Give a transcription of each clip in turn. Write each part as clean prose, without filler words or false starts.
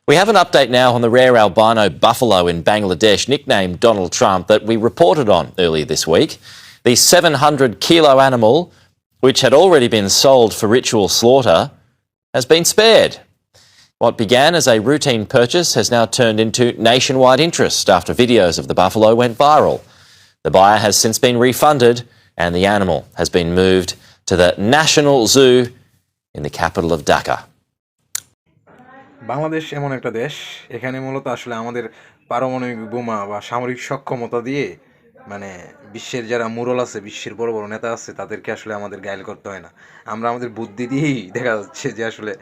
We have an update now on the rare albino buffalo in Bangladesh, nicknamed Donald Trump, that we reported on earlier this week. The 700-kilo animal, which had already been sold for ritual slaughter, has been spared. What began as a routine purchase has now turned into nationwide interest after videos of the buffalo went viral. The buyer has since been refunded and the animal has been moved to the National Zoo in the capital of Dhaka. Bangladesh এমন একটা দেশ, এখানে মূলত আসলে আমাদের পারমাণবিক বোমা বা সামরিক সক্ষমতা দিয়ে মানে বিশ্বের যারা মুরল আছে, বিশ্বের বড় বড় নেতা আছে, তাদেরকে আসলে আমাদের গায়েল করতে হয় না। আমরা আমাদের বুদ্ধি দিয়েই দেখা যাচ্ছে যে আসলে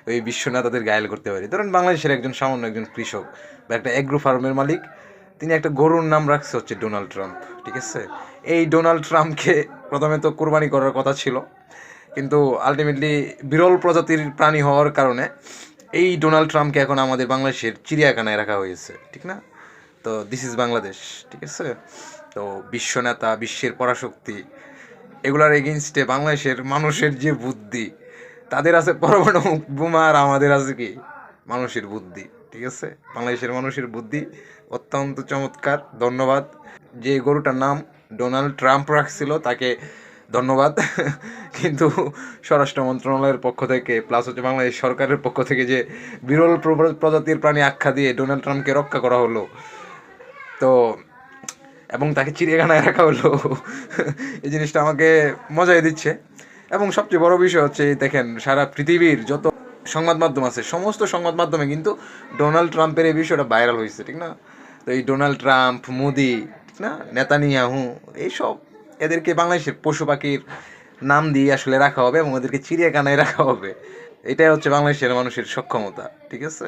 ওই বিশ্ব নেতাদের গায়েল করতে পারি। ধরেন বাংলাদেশের সামান্য একজন কৃষক বা একটা অ্যাগ্রো ফার্মের মালিক, তিনি একটা গরুর নাম রাখছে হচ্ছে ডোনাল্ড ট্রাম্প, ঠিক আছে? এই ডোনাল্ড ট্রাম্পকে প্রথমে তো কোরবানি করার কথা ছিল, কিন্তু আলটিমেটলি বিরল প্রজাতির প্রাণী হওয়ার কারণে এই ডোনাল্ড ট্রাম্পকে এখন আমাদের বাংলাদেশের চিড়িয়াখানায় রাখা হয়েছে, ঠিক না? তো দিস ইজ বাংলাদেশ, ঠিক আছে? তো বিশ্ব নেতা, বিশ্বের পরাশক্তি, এগুলার এগেনস্টে বাংলাদেশের মানুষের যে বুদ্ধি, তাদের আছে পরমাণু বোমা আর আমাদের আছে কি মানুষের বুদ্ধি, ঠিক আছে? বাংলাদেশের মানুষের বুদ্ধি অত্যন্ত চমৎকার। ধন্যবাদ। যে গরুটার নাম ডোনাল্ড ট্রাম্প রাখছিল তাকে ধন্যবাদ। কিন্তু স্বরাষ্ট্র মন্ত্রণালয়ের পক্ষ থেকে প্লাস হচ্ছে বাংলাদেশ সরকারের পক্ষ থেকে যে বিরল প্রজাতির প্রাণী আখ্যা দিয়ে ডোনাল্ড ট্রাম্পকে রক্ষা করা হলো, তো এবং তাকে চিড়িয়াখানায় রাখা হলো, এই জিনিসটা আমাকে মজাই দিচ্ছে। এবং সবচেয়ে বড় বিষয় হচ্ছে, দেখেন সারা পৃথিবীর যত সংবাদ মাধ্যম আছে, সমস্ত সংবাদ মাধ্যমে কিন্তু ডোনাল্ড ট্রাম্পের এই বিষয়টা ভাইরাল হয়েছে, ঠিক না? তো এই ডোনাল্ড ট্রাম্প, মোদি, ঠিক না, নেতানিয়াহু, এইসব এদেরকে বাংলাদেশের পশু পাখির নাম দিয়ে আসলে রাখা হবে এবং ওদেরকে চিড়িয়াখানায় রাখা হবে। এটাই হচ্ছে বাংলাদেশের মানুষের সক্ষমতা, ঠিক আছে?